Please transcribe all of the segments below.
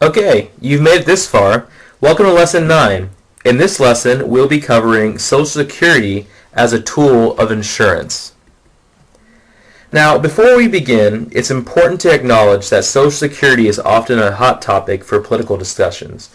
Okay, you've made it this far. Welcome to Lesson 9. In this lesson, we'll be covering Social Security as a tool of insurance. Now, before we begin, it's important to acknowledge that Social Security is often a hot topic for political discussions.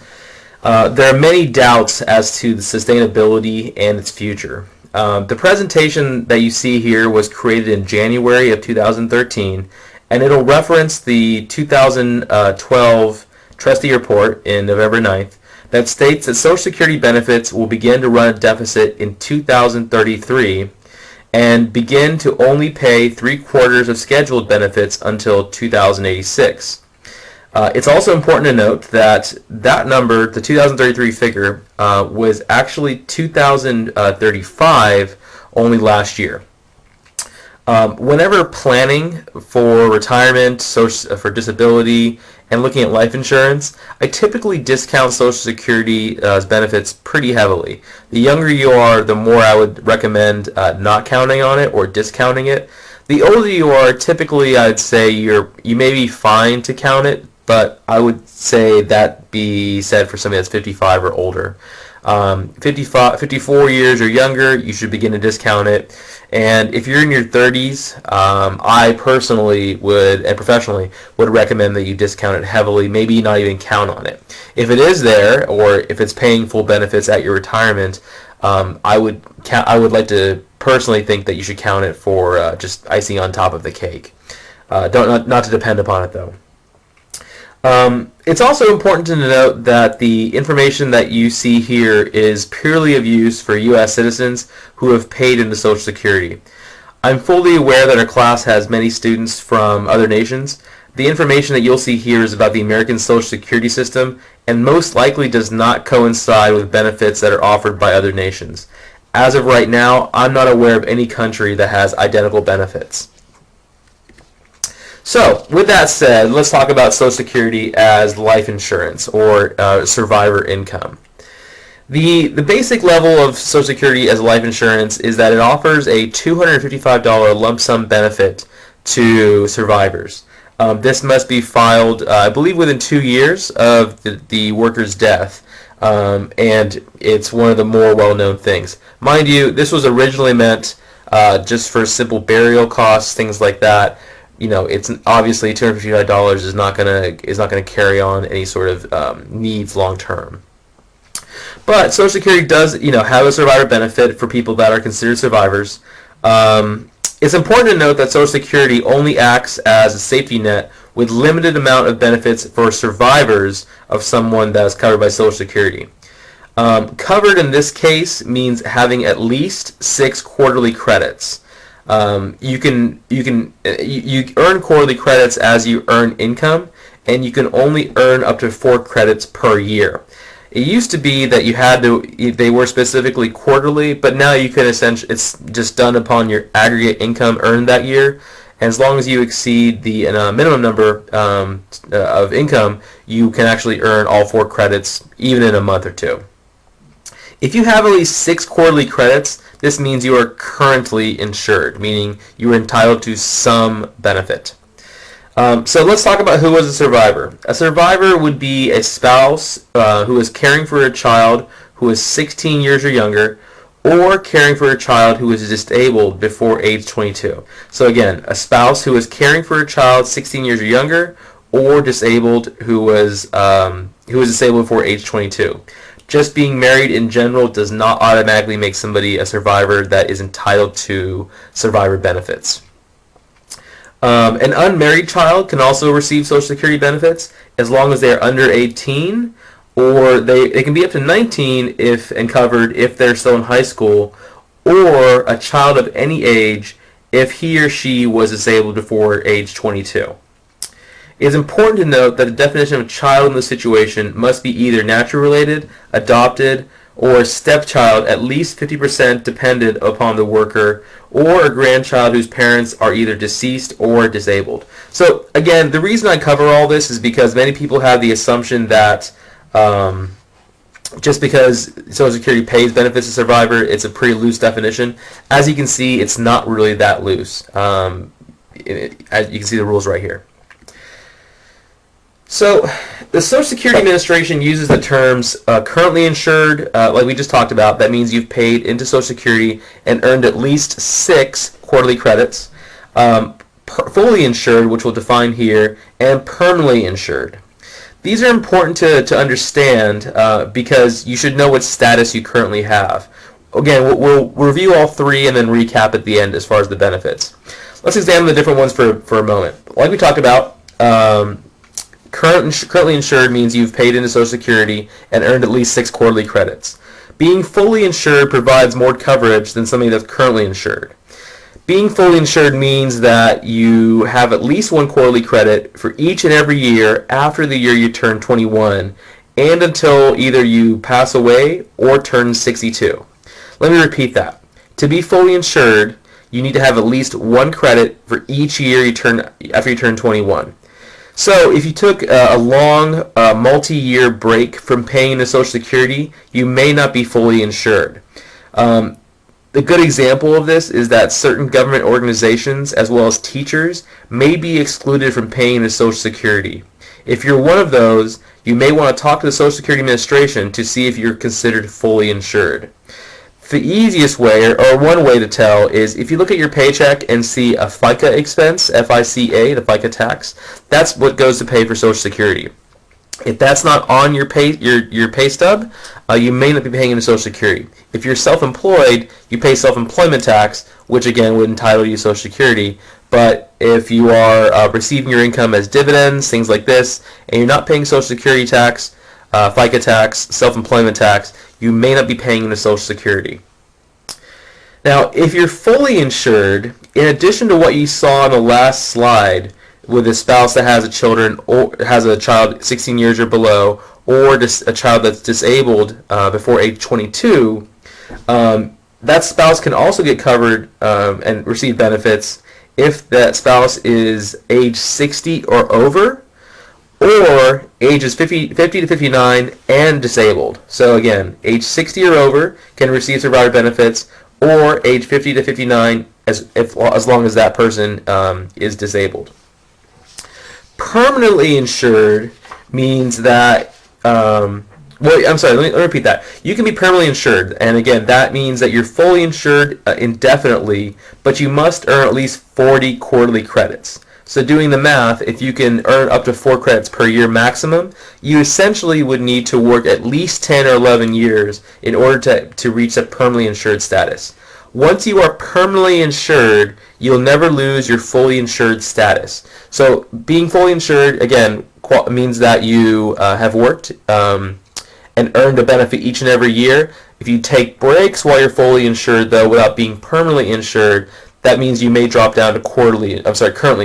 There are many doubts as to the sustainability and its future. The presentation that you see here was created in January of 2013, and it'll reference the 2012 Trustee Report in November 9th that states that Social Security benefits will begin to run a deficit in 2033 and begin to only pay 3/4 of scheduled benefits until 2086. It's also important to note that that number, the 2033 figure, was actually 2035 only last year. Whenever planning for retirement, for disability, and looking at life insurance, I typically discount Social Security's benefits pretty heavily. The younger you are, the more I would recommend not counting on it or discounting it. The older you are, typically I'd say you may be fine to count it, but I would say that be said for somebody that's 55 or older. 54 years or younger, you should begin to discount it. And if you're in your 30s, I personally would, and professionally, would recommend that you discount it heavily, maybe not even count on it. If it is there, or if it's paying full benefits at your retirement, I would like to personally think that you should count it for just icing on top of the cake. Not to depend upon it, though. It's also important to note that the information that you see here is purely of use for U.S. citizens who have paid into Social Security. I'm fully aware that our class has many students from other nations. The information that you'll see here is about the American Social Security system and most likely does not coincide with benefits that are offered by other nations. As of right now, I'm not aware of any country that has identical benefits. So, with that said, let's talk about Social Security as life insurance or survivor income. The basic level of Social Security as life insurance is that it offers a $255 lump sum benefit to survivors. This must be filed, I believe, within 2 years of the worker's death, and it's one of the more well-known things. Mind you, this was originally meant just for simple burial costs, things like that. You know, it's obviously $255 is not gonna carry on any sort of needs long term. But Social Security does, have a survivor benefit for people that are considered survivors. It's important to note that Social Security only acts as a safety net with limited amount of benefits for survivors of someone that is covered by Social Security. Covered in this case means having at least 6 quarterly credits. You earn quarterly credits as you earn income, and you can only earn up to 4 credits per year. It used to be that they were specifically quarterly, but now you can essentially, it's just done upon your aggregate income earned that year. And as long as you exceed the minimum number of income, you can actually earn all 4 credits even in a month or two. If you have at least 6 quarterly credits, this means you are currently insured, meaning you are entitled to some benefit. So let's talk about who is a survivor. A survivor would be a spouse who is caring for a child who is 16 years or younger, or caring for a child who is disabled before age 22. So again, a spouse who is caring for a child 16 years or younger, or disabled who is disabled before age 22. Just being married in general does not automatically make somebody a survivor that is entitled to survivor benefits. An unmarried child can also receive Social Security benefits as long as they are under 18, or they can be up to 19 and covered if they're still in high school, or a child of any age if he or she was disabled before age 22. It is important to note that the definition of child in this situation must be either natural related, adopted, or a stepchild at least 50% dependent upon the worker, or a grandchild whose parents are either deceased or disabled. So again, the reason I cover all this is because many people have the assumption that just because Social Security pays benefits to survivor, it's a pretty loose definition. As you can see, it's not really that loose. As you can see the rules right here. So the Social Security Administration uses the terms currently insured, like we just talked about. That means you've paid into Social Security and earned at least 6 quarterly credits. Fully insured, which we'll define here, and permanently insured. These are important to understand because you should know what status you currently have. Again, we'll review all three and then recap at the end as far as the benefits. Let's examine the different ones for a moment. Like we talked about, currently insured means you've paid into Social Security and earned at least 6 quarterly credits. Being fully insured provides more coverage than somebody that's currently insured. Being fully insured means that you have at least 1 quarterly credit for each and every year after the year you turn 21 and until either you pass away or turn 62. Let me repeat that. To be fully insured, you need to have at least 1 credit for each year after you turn 21. So if you took a long multi-year break from paying into Social Security, you may not be fully insured. The good example of this is that certain government organizations, as well as teachers, may be excluded from paying into Social Security. If you're one of those, you may want to talk to the Social Security Administration to see if you're considered fully insured. The easiest way, or one way to tell, is if you look at your paycheck and see a FICA expense, F-I-C-A, the FICA tax, that's what goes to pay for Social Security. If that's not on your pay stub, you may not be paying into Social Security. If you're self-employed, you pay self-employment tax, which again would entitle you to Social Security. But if you are receiving your income as dividends, things like this, and you're not paying Social Security tax, FICA tax, self-employment tax, you may not be paying into Social Security. Now, if you're fully insured, in addition to what you saw on the last slide, with a spouse that has a child 16 years or below, or a child that's disabled before age 22, that spouse can also get covered and receive benefits if that spouse is age 60 or over, or ages 50 to 59 and disabled. So again, age 60 or over can receive survivor benefits, or age 50 to 59 as long as that person is disabled. Permanently insured means that, let me repeat that. You can be permanently insured, and again, that means that you're fully insured indefinitely, but you must earn at least 40 quarterly credits. So doing the math, if you can earn up to 4 credits per year maximum, you essentially would need to work at least 10 or 11 years in order to reach that permanently insured status. Once you are permanently insured, you'll never lose your fully insured status. So being fully insured, again, means that you have worked and earned a benefit each and every year. If you take breaks while you're fully insured, though, without being permanently insured, that means you may drop down to currently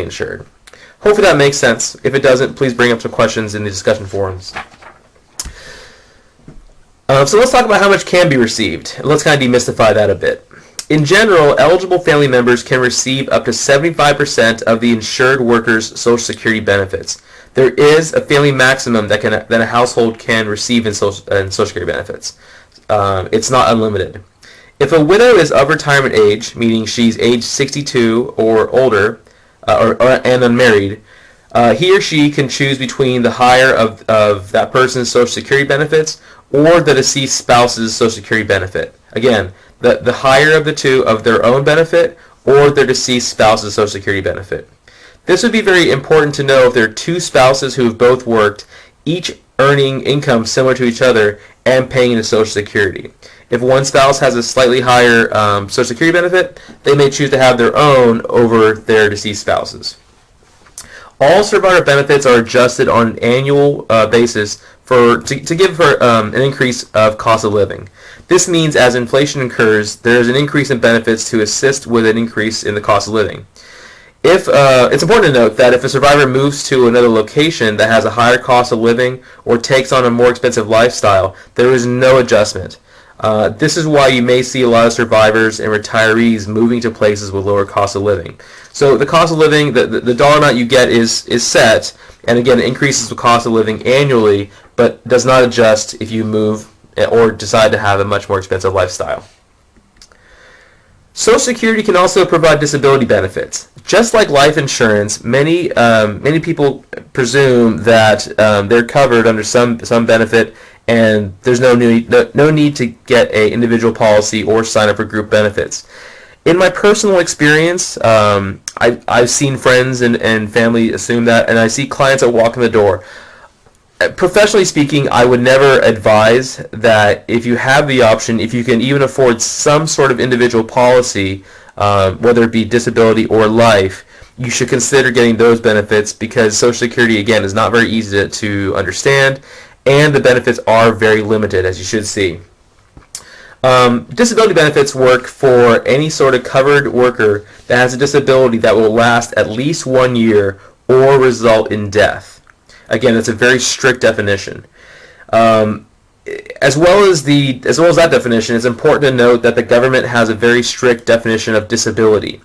insured. Hopefully that makes sense. If it doesn't, please bring up some questions in the discussion forums. So let's talk about how much can be received. Let's kind of demystify that a bit. In general, eligible family members can receive up to 75% of the insured worker's Social Security benefits. There is a family maximum that a household can receive in Social Security benefits. It's not unlimited. If a widow is of retirement age, meaning she's age 62 or older, and unmarried, he or she can choose between the higher of that person's Social Security benefits or the deceased spouse's Social Security benefit. Again, the higher of the two of their own benefit or their deceased spouse's Social Security benefit. This would be very important to know if there are 2 spouses who have both worked, each earning income similar to each other and paying into Social Security. If one spouse has a slightly higher Social Security benefit, they may choose to have their own over their deceased spouses. All survivor benefits are adjusted on an annual basis to give for an increase of cost of living. This means as inflation occurs, there is an increase in benefits to assist with an increase in the cost of living. It's important to note that if a survivor moves to another location that has a higher cost of living or takes on a more expensive lifestyle, there is no adjustment. This is why you may see a lot of survivors and retirees moving to places with lower cost of living. So the cost of living, the dollar amount you get is set, and again, it increases the cost of living annually, but does not adjust if you move or decide to have a much more expensive lifestyle. Social Security can also provide disability benefits. Just like life insurance, many people presume that they're covered under some benefit, and there's no need to get a individual policy or sign up for group benefits. In my personal experience, I've seen friends and family assume that, and I see clients that walk in the door. Professionally speaking, I would never advise that if you have the option, if you can even afford some sort of individual policy, whether it be disability or life, you should consider getting those benefits, because Social Security, again, is not very easy to understand, and the benefits are very limited, as you should see. Disability benefits work for any sort of covered worker that has a disability that will last at least 1 year or result in death. Again, it's a very strict definition. As well as that definition, it's important to note that the government has a very strict definition of disability.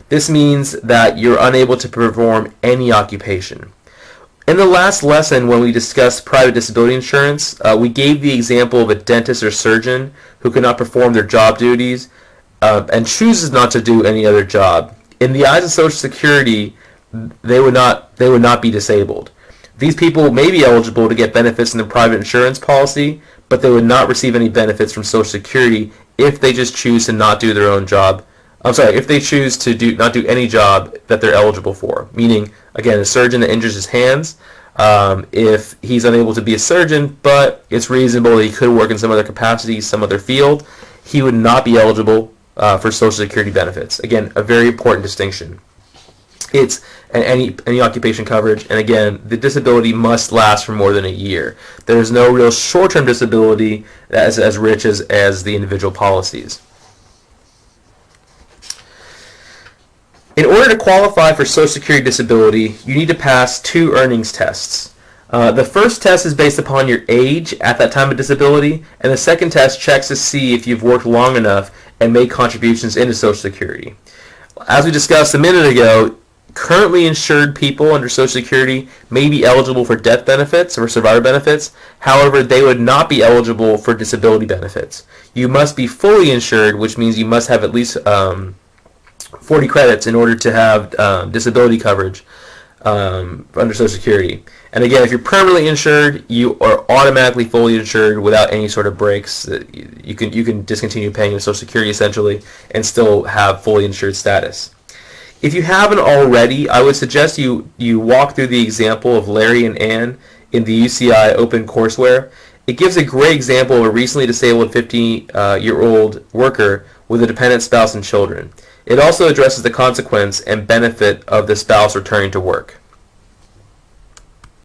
This means that you're unable to perform any occupation. In the last lesson, when we discussed private disability insurance, we gave the example of a dentist or surgeon who cannot perform their job duties and chooses not to do any other job. In the eyes of Social Security, they would not be disabled. These people may be eligible to get benefits in the private insurance policy, but they would not receive any benefits from Social Security if they just choose to not do their own job. If they choose to not do any job that they're eligible for. Meaning, again, a surgeon that injures his hands, if he's unable to be a surgeon, but it's reasonable that he could work in some other capacity, some other field, he would not be eligible for Social Security benefits. Again, a very important distinction. It's any occupation coverage, and again, the disability must last for more than a year. There's no real short-term disability that's as rich as the individual policies. In order to qualify for Social Security disability, you need to pass 2 earnings tests. The first test is based upon your age at that time of disability, and the second test checks to see if you've worked long enough and made contributions into Social Security. As we discussed a minute ago, currently insured people under Social Security may be eligible for death benefits or survivor benefits. However, they would not be eligible for disability benefits. You must be fully insured, which means you must have at least 40 credits in order to have disability coverage under Social Security. And again, if you're permanently insured, you are automatically fully insured without any sort of breaks. You can discontinue paying your Social Security essentially and still have fully insured status. If you haven't already, I would suggest you walk through the example of Larry and Ann in the UCI Open Courseware. It gives a great example of a recently disabled 50-year-old worker with a dependent spouse and children. It also addresses the consequence and benefit of the spouse returning to work.